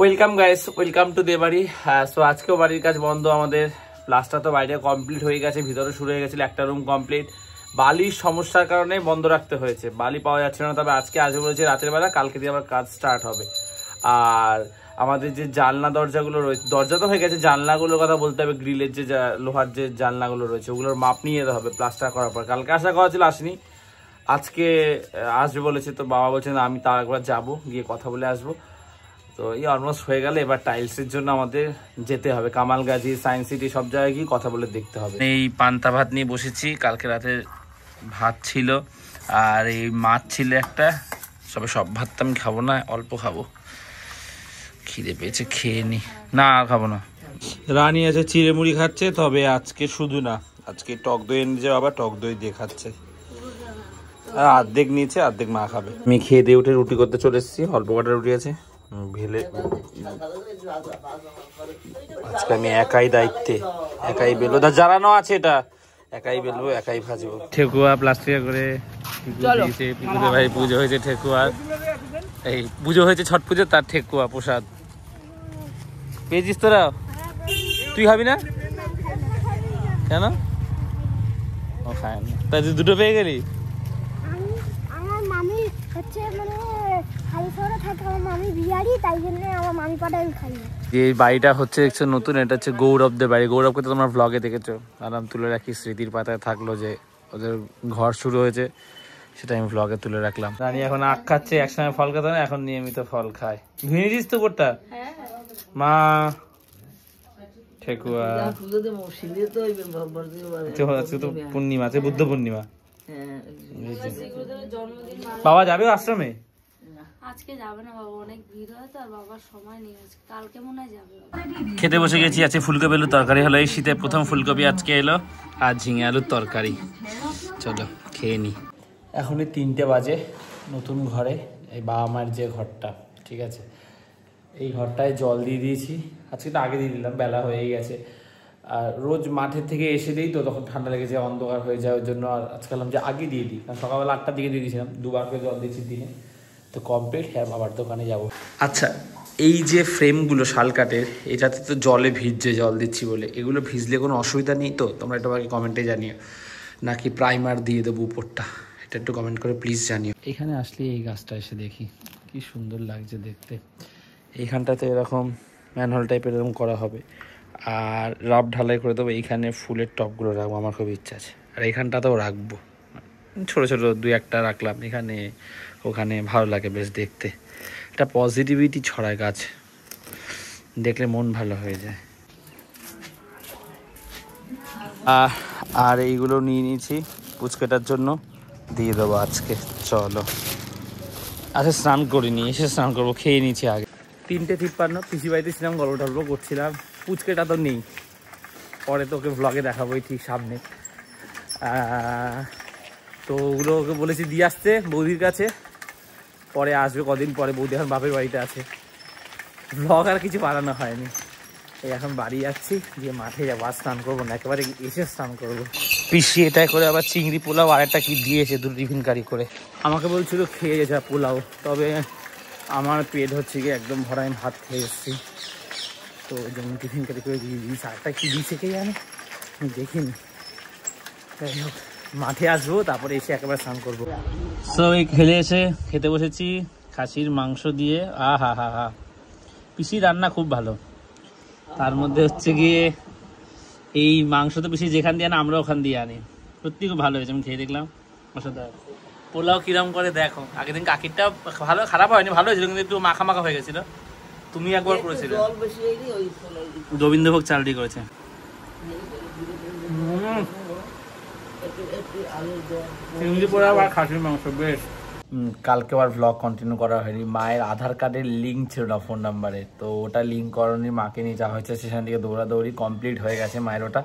Welcome guys, welcome to Debari. So আজকেও বাড়ির কাজ বন্ধ আমাদের। প্লাস্টার তো বাইরে কমপ্লিট হয়ে গেছে, ভিতরে শুরু হয়ে গেছিল, একটা রুম কমপ্লিট। বালির সমস্যার কারণে বন্ধ রাখতে হয়েছে, বালি পাওয়া যাচ্ছে না। তবে আজকে আসবে বলেছে রাতের বেলা, কালকে দিয়ে আবার কাজ স্টার্ট হবে। আর আমাদের যে জানলা দরজাগুলো রয়েছে, দরজা তো হয়ে গেছে, জানলাগুলোর কথা বলতে হবে। গ্রিলের যে লোহার যে জানলাগুলো রয়েছে ওগুলোর মাপ নিয়ে যেতে হবে প্লাস্টার করার পর। কালকে আশা করা ছিল, আসেনি, আজকে আসবে বলেছে। তো বাবা বলছে না, আমি তার একবার যাবো, গিয়ে কথা বলে আসবো। তো এই অলমোস্ট হয়ে গেলে এবার টাইলসের জন্য আমাদের যেতে হবে কামালগাজী, সায়েন্স সিটি, সব জায়গায় গিয়ে কথা বলে দেখতে হবে। এই পান্তা ভাত নিয়ে বসেছি, কালকে রাতে ভাত ছিল আর এই মাছ ছিল একটা। সব ভাত তো আমি খাবো না, অল্প খাবো, খিদে পেয়েছে, খেয়ে নি। না আর খাবো না। রানী আছে চিড়ে মুড়ি খাচ্ছে, তবে আজকে শুধু না, আজকে টক দই এনেছে বাবা, টক দই দিয়ে খাচ্ছে। আর অর্ধেক নিয়েছে, অর্ধেক মা খাবে। আমি খেয়ে দিয়ে উঠে রুটি করতে চলে এসেছি, অল্প কটা রুটি আছে ভেলে। আজকে আমি একাই দায়িত্বে, একাই বেলবো, জ্বালানো আছে এটা, একাই বেলবো, একাই ভাজবো। ঠেকুয়া প্লাস্টিকে করে পিকুদের ভাই পুজো হয়েছে, ঠেকুয়া এই পুজো হয়েছে, ছট পুজো, তার ঠেকুয়া প্রসাদ পেয়েছিস তোরা? তুই খাবি না কেন? ও খায় না, তাই তুই দুটো পেয়ে গেলি? আমার মামি হচ্ছে মানে খালি শহরে থাকে, আমার মামি বিহারি, তাই জন্য আমার মামি পাঠায় খাই না। যে বাড়িটা হচ্ছে নতুন, এটা হচ্ছে গৌরবদের বাড়ি। গৌরবকে তো তোমরা ব্লগে দেখেছো, আরাম তুলে রাখি, স্মৃতির পাতায় থাকলো যে ওদের ঘর শুরু হয়েছে, সেটা আমি ব্লগে তুলে রাখলাম। রানী এখন আখ খাচ্ছে, একসময় ফল খেত না, এখন নিয়মিত ফল খায়। ভেঙেছিস তো কোটটা মা? ঠেকুয়া তো পূর্ণিমা আছে, বুদ্ধ পূর্ণিমা। বাবা যাবে আশ্রমে? আজকে যাবে না বাবা, অনেক ভিড় হয় তো, আর বাবার সময় নেই, কালকে মনে হয় যাবে। খেতে বসে গেছি, আছে ফুলকপি আলুর তরকারি হলো, এই শীতে প্রথম ফুলকপি আজকে এলো, আর ঝিঙে আলুর তরকারি। চলো খেয়ে নি। এখনই 3টে বাজে, নতুন ঘরে, এই বাবা মায়ের যে ঘরটা, ঠিক আছে, এই ঘরটায় জল দিয়ে দিয়েছি। আজকে তো আগে দিয়ে দিলাম, বেলা হয়েই গেছে। আর রোজ মাঠের থেকে এসে দিই তো, তখন ঠান্ডা লেগে যায়, অন্ধকার হয়ে যায়, ওই জন্য আর আজকে যে আগে দিয়ে দিই, কারণ সকালবেলা 8টার দিকে দিয়ে দিয়েছিলাম, 2বার করে জল দিয়েছি দিনে। তো কমপ্লিট, হ্যাঁ বাবার দোকানে যাব। আচ্ছা, এই যে ফ্রেমগুলো শালকাঠের, এটাতে তো জলে ভিজছে, জল দিচ্ছি বলে। এগুলো ভিজলে কোনো অসুবিধা নেই তো? তোমরা একটু আগে কমেন্টে জানিও, নাকি প্রাইমার দিয়ে দেবো উপরটা, এটা একটু কমেন্ট করে প্লিজ জানিও। এখানে আসলে এই গাছটা এসে দেখি কি সুন্দর লাগছে দেখতে। এইখানটাতে এরকম ম্যানহোল টাইপের এরকম করা হবে, আর রাব ঢালাই করে দেবো। এইখানে ফুলের টবগুলো রাখবো, আমার খুব ইচ্ছা আছে। আর এইখানটাতেও রাখবো, ছোটো ছোটো 2-1টা রাখলাম এখানে ওখানে, ভালো লাগে বেশ দেখতে। এটা পজিটিভিটি ছড়ায় গাছ, দেখলে মন ভালো হয়ে যায়। আর এইগুলো নিয়ে নিয়েছি পুচকেটার জন্য, দিয়ে দেবো আজকে। চলো, আচ্ছা স্নান করিনি, এসে স্নান করবো, খেয়ে নিয়েছি আগে। 3:53 পিসি বাড়িতে ছিলাম, গল্প টল্প করছিলাম। পুচকেটা তো নেই, পরে তোকে ব্লগে দেখাবোই ঠিক সামনে। তো ওগুলো ওকে বলেছি দিয়ে আসতে বৌদির কাছে, পরে আসবে কদিন পরে। বৌদি এখন বাপের বাড়িতে আছে, ব্লগ আর কিছু বানানো হয়নি। এই এখন বাড়ি যাচ্ছি, গিয়ে মাঠে যাবো, আর স্নান করবো না, একেবারে এসে স্নান করবো। পিসি এটাই করে আবার চিংড়ি পোলাও আর একটা কি দিয়েছে, 2 টিফিন কারি করে। আমাকে বলছিল খেয়ে যা পোলাও, তবে আমার পেট হচ্ছে গিয়ে একদম ভরা, আমি ভাত খেয়ে এসেছি, তো ওই জন্য টিফিন কারি করে দিয়ে দিয়েছি। আরেকটা কি দিয়েছে কে জানে, আমি দেখিনি। যাই হোক, মাঠে আসবো, তারপরে এসে একেবারে স্নান করবো। সো এই খেলে এসে খেতে বসেছি খাসির মাংস দিয়ে। হা হা হা, পিসি রান্না খুব ভালো। তার মধ্যে হচ্ছে গিয়ে এই মাংস তো পিসি যেখান দিয়ে আনে, আমরা ওখান দিয়ে আনি, সত্যি খুব ভালো হয়েছে। আমি খেয়ে দেখলাম, অসাধারণ। পোলাও কিরম করে দেখো, আগের দিন কাকিরটা ভালো, খারাপ হয়নি, ভালো হয়েছিল, কিন্তু একটু মাখা মাখা হয়ে গেছিল। তুমি একবার করেছিলে, গোবিন্দভোগ চাল দিয়ে করেছে। খাসির মাংস বেশ। কালকে আবার ব্লগ কন্টিনিউ করা হয়নি, মায়ের আধার কার্ডের লিঙ্ক ছিল না ফোন নাম্বারে, তো ওটা লিঙ্ক করানোর মাকে নিয়ে যাওয়া হয়েছে স্টেশন থেকে, দৌড়াদৌড়ি কমপ্লিট হয়ে গেছে মায়ের ওটা।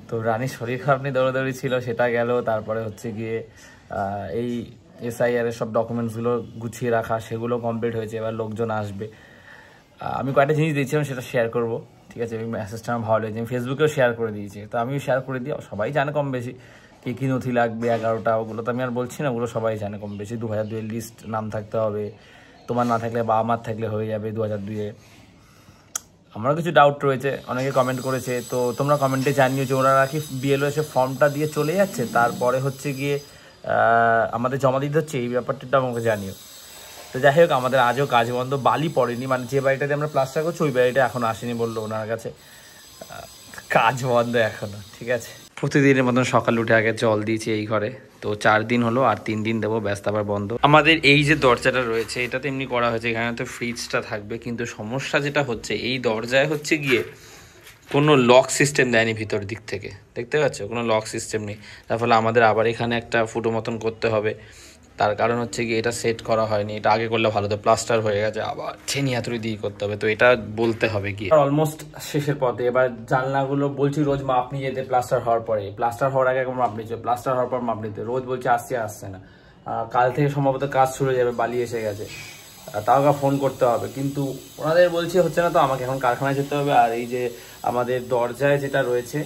তো রানীর শরীর খারাপ নিয়ে দৌড়াদৌড়ি ছিল, সেটা গেল। তারপরে হচ্ছে গিয়ে এই SIR এর সব ডকুমেন্টসগুলো গুছিয়ে রাখা, সেগুলো কমপ্লিট হয়েছে, এবার লোকজন আসবে। আমি কয়েকটা জিনিস দিয়েছিলাম, সেটা শেয়ার করবো, ঠিক আছে। আমি মেসেজটা আমার ভালো লেগেছে, আমি ফেসবুকেও শেয়ার করে দিয়েছি, তো আমিও শেয়ার করে দিই, সবাই জানে কম বেশি কী কী নথি লাগবে। 11টা, ওগুলো তো আমি আর বলছি না, ওগুলো সবাই জানে কম বেশি। 2002 লিস্ট নাম থাকতে হবে, তোমার না থাকলে বাবা মার থাকলে হয়ে যাবে 2002-এ। আমারও কিছু ডাউট রয়েছে, অনেকে কমেন্ট করেছে, তো তোমরা কমেন্টে জানিও যে ওনারা কি বিএলও এসে ফর্মটা দিয়ে চলে যাচ্ছে, তারপরে হচ্ছে গিয়ে আমাদের জমা দিতে হচ্ছে, এই ব্যাপারটা আমাকে জানিও। তো যাই হোক, আমাদের আজও কাজ বন্ধ, বালি পড়েনি, মানে যে বাড়িটাতে আমরা প্লাস্টার করছি ওই বাড়িটা এখন আসেনি বললো ওনার কাছে, কাজ বন্ধ এখনো। ঠিক আছে, প্রতিদিনের মতন সকালে উঠে আগে জল দিয়েছি এই ঘরে, তো 4 দিন হলো, আর 3 দিন দেবো, ব্যস্ত আবার বন্ধ। আমাদের এই যে দরজাটা রয়েছে এটা তো এমনি করা হয়েছে, এখানে তো ফ্রিজটা থাকবে, কিন্তু সমস্যা যেটা হচ্ছে এই দরজায় হচ্ছে গিয়ে কোনো লক সিস্টেম দেয়নি ভিতর দিক থেকে, দেখতে পাচ্ছ কোনো লক সিস্টেম নেই, তার ফলে আমাদের আবার এখানে একটা ফুটো মতন করতে হবে। তার কারণ হচ্ছে কি এটা সেট করা হয়নি, এটা আগে করলে ভালো, তো প্লাস্টার হয়ে গেছে, আবার ছেনি হাতুড়ি দিয়ে করতে হবে, তো এটা বলতে হবে কি অলমোস্ট শেষের পথে। এবার জানলাগুলো বলছি রোজ মাপ নিয়ে যেতে, প্লাস্টার হওয়ার পরে, প্লাস্টার হওয়ার আগে মাপ নিচ্ছে, প্লাস্টার হওয়ার পর মাপ নিতে, রোজ বলছে আসছে না। কাল থেকে সম্ভবত কাজ শুরু হয়ে যাবে, বালি এসে গেছে, তাও ফোন করতে হবে, কিন্তু ওনাদের বলছে হচ্ছে না, তো আমাকে এখন কারখানায় যেতে হবে। আর এই যে আমাদের দরজায় যেটা রয়েছে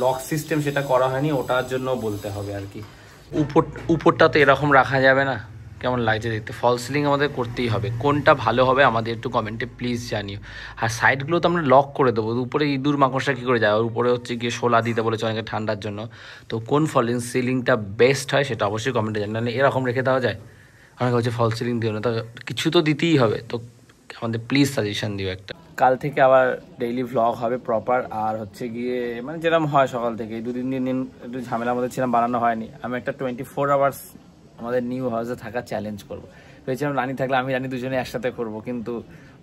লক সিস্টেম সেটা করা হয়নি, ওটার জন্য বলতে হবে আর কি। উপরটা তো এরকম রাখা যাবে না, কেমন লাগছে দেখতে, ফল সিলিং আমাদের করতেই হবে। কোনটা ভালো হবে আমাদের একটু কমেন্টে প্লিজ জানিও। আর সাইডগুলো তো আমরা লক করে দেবো, উপরে ইঁদুর মাকড়সা কী করে যায়, আর উপরে হচ্ছে গিয়ে শোলা দিতে বলেছে অনেকে ঠান্ডার জন্য, তো কোন ফল সিলিংটা বেস্ট হয় সেটা অবশ্যই কমেন্টে জানি, নাহলে এরকম রেখে দেওয়া যায়। অনেকে হচ্ছে ফল সিলিং দিও না, তো কিছু তো দিতেই হবে, তো আমাদের প্লিজ সাজেশন দিও একটা। কাল থেকে আবার ডেইলি ভ্লগ হবে প্রপার, আর হচ্ছে গিয়ে মানে যেরকম হয় সকাল থেকে, 2-3 দিন একটু ঝামেলার মধ্যে ছিলাম, বানানো হয়নি। আমি একটা 24 আওয়ার্স আমাদের নিউ হাউসে থাকা চ্যালেঞ্জ করবো ভেবেছিলাম, রানী থাকলে আমি রানী দুজনে একসাথে করবো, কিন্তু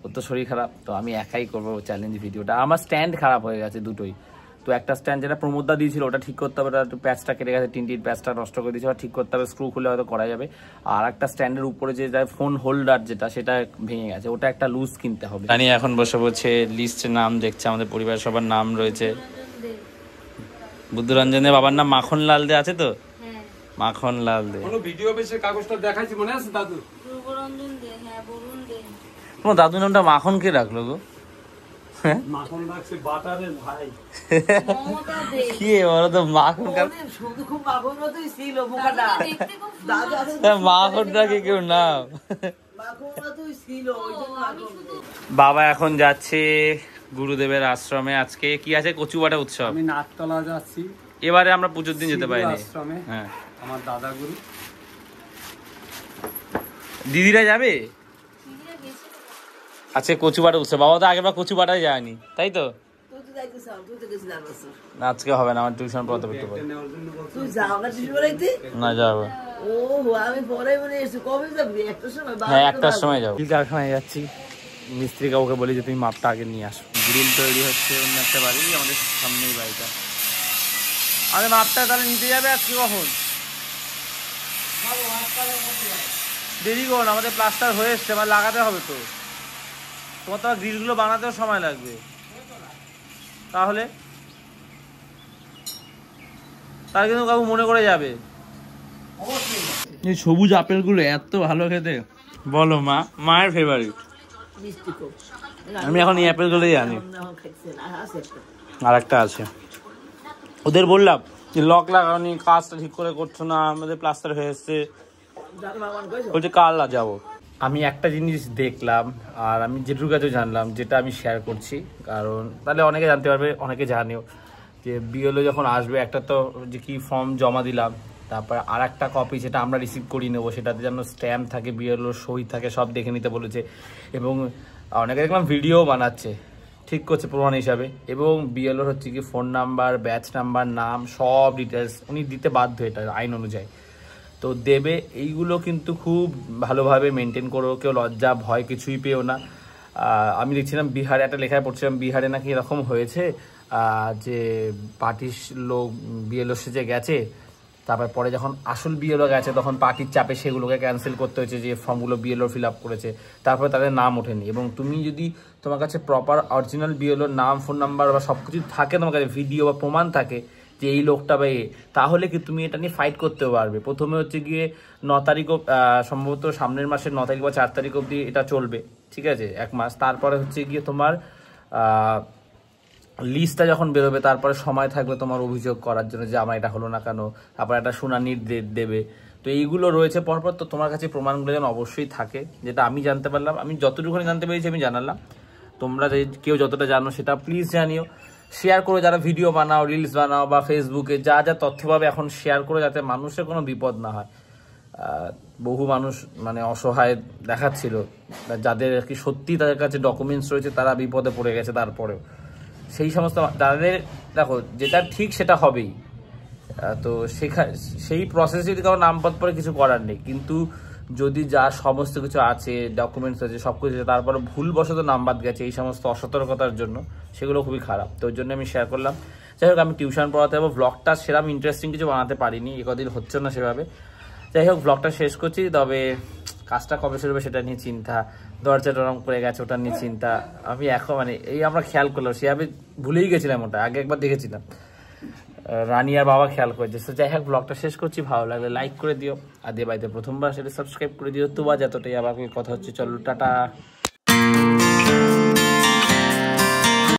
ওর তো শরীর খারাপ, তো আমি একাই করবো চ্যালেঞ্জ ভিডিওটা। আমার স্ট্যান্ড খারাপ হয়ে গেছে দুটোই, তো একটা স্ট্যান্ড যেটা প্রমোদদা দিয়েছিল ওটা ঠিক করতে হবে, ওটা একটু প্যাচটা কেটে গেছে, টিনটির প্যাচটা নষ্ট করে দিয়েছে, ওটা ঠিক করতে হবে, স্ক্রু খুলে হয়তো করা যাবে। আর একটা স্ট্যান্ডের উপরে যে ফোন হোল্ডার যেটা সেটা ভেঙে গেছে, ওটা একটা লুজ কিনতে হবে। রানী এখন বসে বসে লিস্টে নাম দেখছে, আমাদের পরিবারের সবার নাম রয়েছে। বুদ্ধরঞ্জনের বাবার নাম মাখনলাল দে আছে তো, মাখনলাল দে। কোনো ভিডিও বেশে কাগজটা দেখাইছি মনে আছে দাদু? পূর্বরঞ্জন দে, হ্যাঁ বরুণ দে। তোমার দাদুর নামটা মাখন কে রাখলো গো? মাখন রাখছে বাটারের ভাই। মমতা দে। কি বলো তো, মাখন শুধু খুব মাখন মতোই ছিল মুখটা। দেখতে খুব দাদু আসলে মাখন রাখে কেউ নাম, মাখন মতোই ছিল, ওই জন্য মাখন দে। বাবা এখন যাচ্ছে গুরুদেবের আশ্রমে, আজকে কি আছে কচুবাটা উৎসব, আমি নাকতলা যাচ্ছি এবারে আমরা পুজোর দিন যেতে পারিনি। আশ্রমে, হ্যাঁ আমার দাদা গুরু। দিদিরা যাবে দিদিরা গেছে। আজকে কচুবাটা উৎসব, বাবা তো আগেরবার কচুবাটাই যায়নি, তাই তো? তুই তো যাইতেছ, তুই তো গেছিস আর বছর। না আজকে হবে না, আমার টিউশন পড়তে পড়তে পারে। নেওয়ার জন্য বলছি। তুই যাও না টিউশন পড়াইতে? না যাবো, ও আমি পরে মনে এসে কবে যাবি? একটা সময় হ্যাঁ 1টার সময় যাবো। কারখানায় যাচ্ছি, মিস্ত্রি কাউকে বলি যে তুমি মাপটা আগে নিয়ে আসো। গ্রিল তৈরি হচ্ছে অন্য একটা বাড়ি, আমাদের সামনেই বাড়িটা। আরে মাপটা তাহলে নিতে যাবে আজকে কখন? দেরি করুন, আমাদের প্লাস্টার হয়ে এসছে, আমার লাগাতে হবে তো, তোমার তো গ্রিলগুলো বানাতেও সময় লাগবে, তাহলে তার কিন্তু কাকু মনে করে যাবে। এই সবুজ আপেলগুলো এত ভালো খেতে, বলো মা, মায়ের ফেভারিট। মিষ্টি খুব। আমি এখন এই আপেলগুলোই আনি, এখন খাইছে না, আছে একটা। আর একটা আছে। ওদের বললাম যে লক লাগাওনি, কাজটা ঠিক করে করছো না, আমাদের প্লাস্টার হয়ে এসছে, দাদু ভগবান কইছো? বলছে কাল যাবো। আমি একটা জিনিস দেখলাম, আর আমি যেটুকু কাছে জানলাম, যেটা আমি শেয়ার করছি, কারণ তাহলে অনেকে জানতে পারবে, অনেকে জানেও, যে বিএলও যখন আসবে একটা তো যে কি ফর্ম জমা দিলাম, তারপর আর একটা কপি যেটা আমরা রিসিভ করি নেবো, সেটাতে যেন স্ট্যাম্প থাকে, বিএলও সই থাকে, সব দেখে নিতে বলেছে। এবং অনেকে দেখলাম ভিডিও বানাচ্ছে, ঠিক করছে প্রমাণ হিসাবে। এবং বিএলওর হচ্ছে কি ফোন নাম্বার, ব্যাচ নাম্বার, নাম, সব ডিটেলস উনি দিতে বাধ্য, এটা আইন অনুযায়ী তো দেবে। এইগুলো কিন্তু খুব ভালোভাবে মেনটেন করো, কেউ লজ্জা ভয় কিছুই পেও না। আমি দেখছিলাম বিহারে একটা লেখায় পড়ছিলাম, বিহারে নাকি এরকম হয়েছে যে পার্টির লোক বিএলও সেজে গেছে, তারপর পরে যখন আসল বিএলও গেছে তখন পার্টির চাপে সেগুলোকে ক্যান্সেল করতে হয়েছে, যে ফর্মগুলো বিএলও ফিল আপ করেছে, তারপরে তাদের নাম ওঠেনি। এবং তুমি যদি তোমার কাছে প্রপার অরিজিনাল বিএলওর নাম, ফোন নাম্বার বা সব কিছু থাকে, তোমার কাছে ভিডিও বা প্রমাণ থাকে যে এই লোকটা বা তাহলে কি তুমি এটা নিয়ে ফাইট করতেও পারবে। প্রথমে হচ্ছে গিয়ে 9 তারিখ সম্ভবত সামনের মাসের 9 তারিখ বা 4 তারিখ অবধি এটা চলবে, ঠিক আছে, 1 মাস। তারপরে হচ্ছে গিয়ে তোমার লিস্টটা যখন বেরোবে, তারপরে সময় থাকবে তোমার অভিযোগ করার জন্য যে আমার এটা হলো না কেন, তারপর একটা শুনানির ডেট দেবে। তো এইগুলো রয়েছে পরপর। তো তোমার কাছে প্রমাণগুলো যেন অবশ্যই থাকে, যেটা আমি জানতে পারলাম, আমি যতটুকুনি জানতে পেরেছি আমি জানালাম। তোমরা কেউ যতটা জানো সেটা প্লিজ জানিও, শেয়ার করো। যারা ভিডিও বানাও, রিলস বানাও বা ফেসবুকে যা যা তথ্য পাবে এখন শেয়ার করো, যাতে মানুষের কোনো বিপদ না হয়। বহু মানুষ মানে অসহায় দেখাচ্ছিল, যাদের আর কি সত্যি তাদের কাছে ডকুমেন্টস রয়েছে, তারা বিপদে পড়ে গেছে। তারপরেও সেই সমস্ত তাদের, দেখো যেটা ঠিক সেটা হবেই। তো সেই প্রসেসে যদি কারো নামপদ পরে কিছু করার নেই, কিন্তু যদি যা সমস্ত কিছু আছে, ডকুমেন্টস আছে, সব কিছু আছে, তারপরে ভুলবশত নাম বাদ গেছে এই সমস্ত অসতর্কতার জন্য, সেগুলো খুবই খারাপ। তো ওই জন্য আমি শেয়ার করলাম। যাই হোক, আমি টিউশন পড়াতে যাবো। ব্লগটা সেরকম ইন্টারেস্টিং কিছু বানাতে পারিনি, কদিন হচ্ছে না সেভাবে। যাই হোক, ব্লগটা শেষ করছি। তবে কাজটা কবে শুরু হবে সেটা নিয়ে চিন্তা, দরজাটা রং করে গেছে ওটা নিয়ে চিন্তা। আমি এখন মানে এই আমরা খেয়াল করলাম, সেভাবে ভুলেই গেছিলাম, ওটা আগে একবার দেখেছিলাম, রানী আর বাবা খেয়াল করেছে। তো যাই হোক, ব্লগটা শেষ করছি। ভালো লাগলে লাইক করে দিও, আর দিয়ে বাড়িতে প্রথমবার সেটা সাবস্ক্রাইব করে দিও। তো বা যতটাই আবার কথা হচ্ছে, চলো টাটা।